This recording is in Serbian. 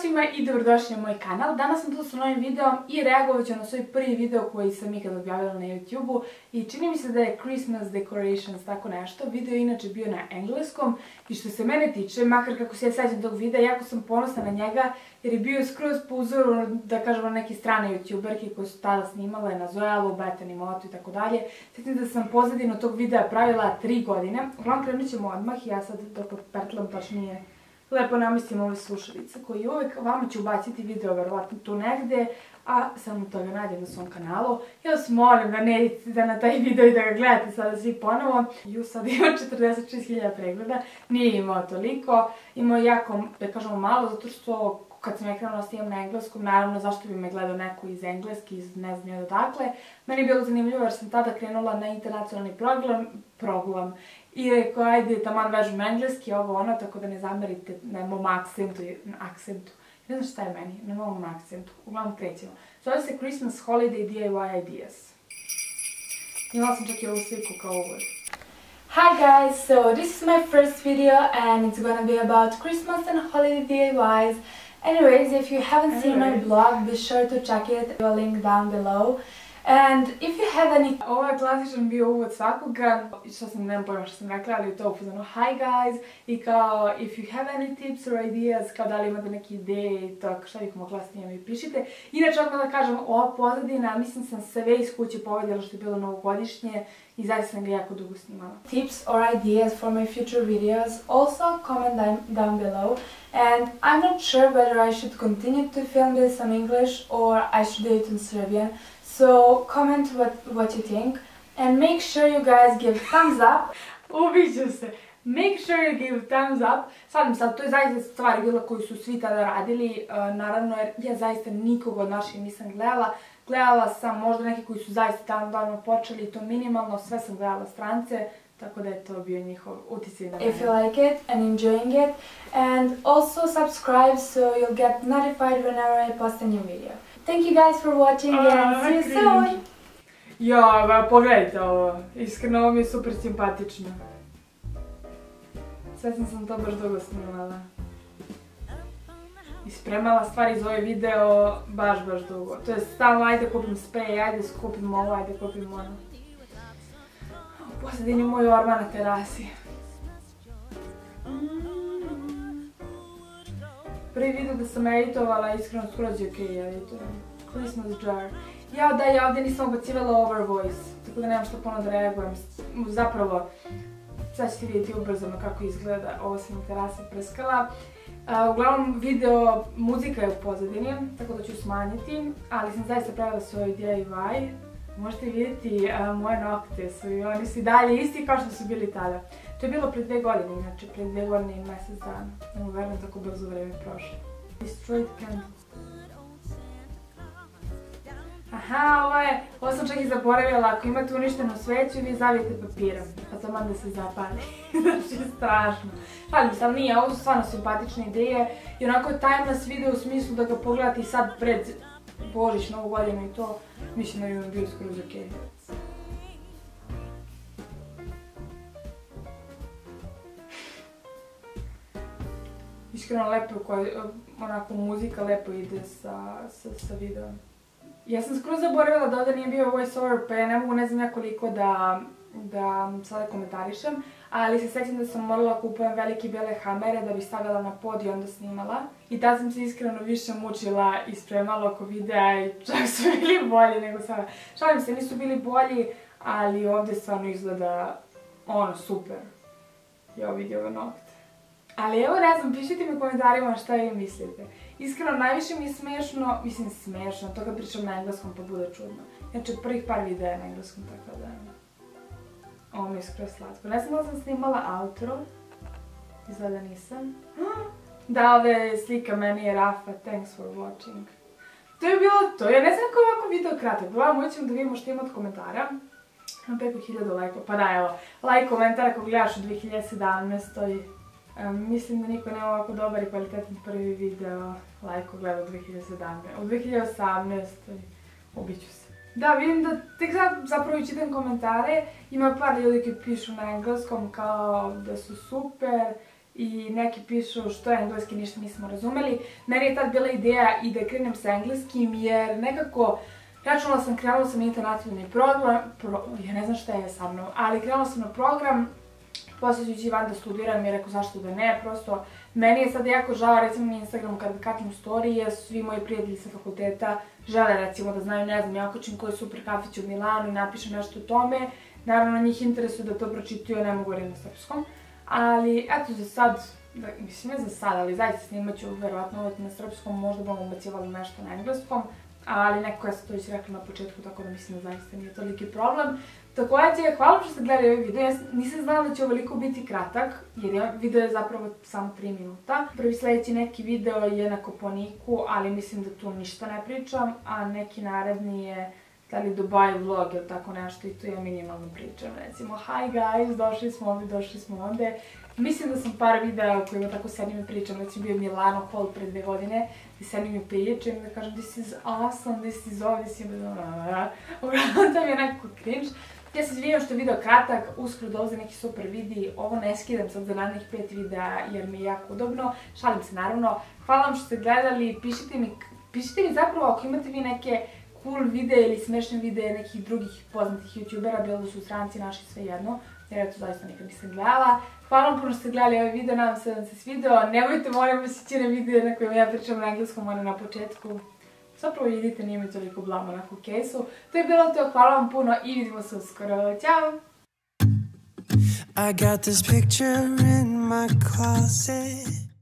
svima i dobrodošli na moj kanal. Danas sam tu sa novim videom i reagovat ću na svoj prvi video koji sam ikad objavila na YouTube-u i čini mi se da je Christmas Decorations, tako nešto. Video je inače bio na engleskom i što se mene tiče, makar kako se ja sećam tog videa, jako sam ponosna na njega jer je bio skroz po uzoru, da kažemo, neke strane YouTuberke koje su tada snimale na Zoelu, Betani Motu i tako dalje. Sjetim da sam pozadinu tog videa pravila 3 godine. Uglavnom krenut ćemo odmah i ja sad da potpertlam tačnije lepo namislim ove slušalice koji uvek vama ću ubaciti video verovatno tu negde, a samo toga nađem na svom kanalu. Ja vas molim da ne idete na taj video i da ga gledate sada svi ponovo. Sad ima 46.000 pregleda, nije imao toliko, imao jako, da kažemo, malo, zato što kad sam ja krenula snimam na engleskom, naravno zašto bi me gledao neko iz engleski, iz ne znam odakle. Meni je bilo zanimljivo jer sam tada krenula na internacionalni program i rekao, ajde, taman vežem engleski, ovo ono, tako da ne zamerite na mom akcentu. Ne znam šta je meni, na mom akcentu. Uglavnom krećemo. Zove se Christmas Holiday DIY Ideas. Imala sam čak i ovu sliku kao uvod. Hi guys, so this is my first video and it's gonna be about Christmas and holiday DIYs. Anyways, if you haven't seen my blog, be sure to check it. I'll link down below. And if you have any... Ovo je klasičan bio uvod svakoga, što sam, nemam pojma što sam rekla, ali je to upozano hi guys, i kao if you have any tips or ideas, kao da li imate neke ideje i to, šta bih mogla snimati mi pišite. Inače, odmah da kažem, ova pozadina, mislim sam sve iz kuće povedjela što je bilo novogodišnje i zaista sam ga jako dugo snimala. Tips or ideas for my future videos, also comment down below. And I'm not sure whether I should continue to film this in English or I should do it in Serbian. So comment what you think and make sure you guys give thumbs up. Ubiću se. Make sure you give thumbs up. Sad, to je zaista stvar bila koju su svi tada radili, naravno jer ja zaista nikog od naših nisam gledala. Gledala sam možda neki koji su zaista davno počeli i to minimalno, sve sam gledala strance, tako da je to bio njihov uticaj na mene. If you like it and enjoying it, and also subscribe so you'll get notified whenever I post a new video. Thank you guys for watching and see you soon! Ja, pogledajte ovo, iskreno ovo mi je super simpatično. Sve sam to baš dugo snimala. I spremala stvari za ovaj video baš dugo. To je stalno, ajde kupim sprej, ajde skupim ovo, ajde kupim ono. U pozadini moj orman na terasi. Prvi video da sam editovala, iskreno skroz je okej editoram. Christmas jar. Ja ovdje nisam ubacivala over voice, tako da nemam što puno da reagujem. Zapravo, sad ćete vidjeti ubrzano kako izgleda, ovo sam na terasi prskala. Uglavnom video, muzika je u pozadini, tako da ću smanjiti, ali sam zaista pravila svoj DIY. Možete vidjeti moje nokte su i oni su i dalje isti kao što su bili tada. To je bilo pre 2 godine, inače pre 2 godine i mjesec dana. Ne mogu verujem tako brzo vreme prošlo. Destroyed candle. Aha, ovo sam čak i zaboravila, ako imate uništenu sveću, vi zavijete papirom, pa taman da se zapali. Znači, strašno. Šalim se, ali nije, ovo su stvarno simpatične ideje i onako timeless video u smislu da ga pogledate i sad pred Božić, Novu godinu i to, mislim da bi mi bio skroz okej. Iskreno lepo, onako muzika lepo ide sa videom. Ja sam skroz zaboravila da ovdje nije bio voice-over, pa ja ne mogu ne znam ja koliko da sada komentarišem, ali se sjećam da sam morala kupujem velike bele hamere da bi stavila na pod i onda snimala. I tada sam se iskreno više mučila i spremala oko videa i čak su bili bolji nego sada. Šalim se, nisu bili bolji, ali ovdje stvarno izgleda ono super. Ja vidim ove nokte. Ali evo ne znam, pišite mi u komentarima šta vi mislite. Iskreno, najviše mi je smiješno, mislim smiješno, to kad pričam na engleskom pa bude čudno. Znači, prvih par videa je na engleskom, tako da... Ovo mi je skroz slatko. Ne znam da sam snimala outro. Izgleda nisam. Da, ovdje je slika meni je Rafa, thanks for watching. To je bilo to, ja ne znam kako je ovako video kratak. Gledamo, ćemo da vidimo što ima od komentara. Imam preko 1000 lajkova, pa da evo, like komentar ako gledaš u 2017. Mislim da niko nema ovako dobar i kvalitetan prvi video lajko gleda u 2017. U 2018. Ubiću se. Da, vidim da tek sad zapravo i čitam komentare. Ima par ljudi koji pišu na engleskom kao da su super i neki pišu što je engleski, ništa nismo razumeli. Meni je tad bila ideja i da krenem sa engleskim jer nekako računala sam, krenula sam internacionalni program, ja ne znam šta je sa mnom, ali krenula sam na program, poslije ću ići van da studiram i rekao zašto da ne, prosto meni je sad jako žao, recimo na Instagramu kada kačem storije, svi moji prijatelji sa fakulteta žele recimo da znaju, ne znam, ja kačem koji je super kafić u Milanu i napišem nešto o tome, naravno njih interesuje da to pročitaju, ja ne mogu govoriti na srpskom, ali eto za sad, mislim ne za sad, ali zaista snimat ću verovatno ovo na srpskom, možda budemo ubacivali nešto na engleskom, ali nekako ja sam to već rekla na početku, tako da mislim da zaista nije toliki problem. Također, hvala što ste gledali ovaj video, ja nisam znala da će ovoliko biti kratak, jer video je zapravo samo 3 minuta. Prvi sljedeći neki video je na Koponiku, ali mislim da tu ništa ne pričam, a neki naredni je da li Dubai vlog ili tako nešto i tu ja minimalno pričam, recimo hi guys, došli smo ovdje, došli smo ovdje. Mislim da sam par videa u kojima tako sedim i pričam, recimo bio Milano haul pre 2 godine, i sedim i pričam da kažem this is awesome, this is all, this is uglavnom to mi je nekako cringe. Ja se izvinjam što je video kratak, uskoro dolaze neki super videi, ovo ne skidam sad za narednih 5 videa jer mi je jako udobno, šalim se naravno. Hvala vam što ste gledali, pišite mi zapravo ako imate vi neke cool videe ili smešne videe nekih drugih poznatih youtubera, bilo da su stranci naši, svejedno, jer eto zaista nikad nisam gledala. Hvala vam puno što ste gledali ovaj video, nadam se da vam se svidio, nemojte molim vas ići na video na kojem ja pričam na engleskom, ono na početku. Zapravo vidite, nije mi toliko blama onako u kesu. To je bilo to, hvala vam puno i vidimo se uskoro. Ćao! I got this picture in my closet.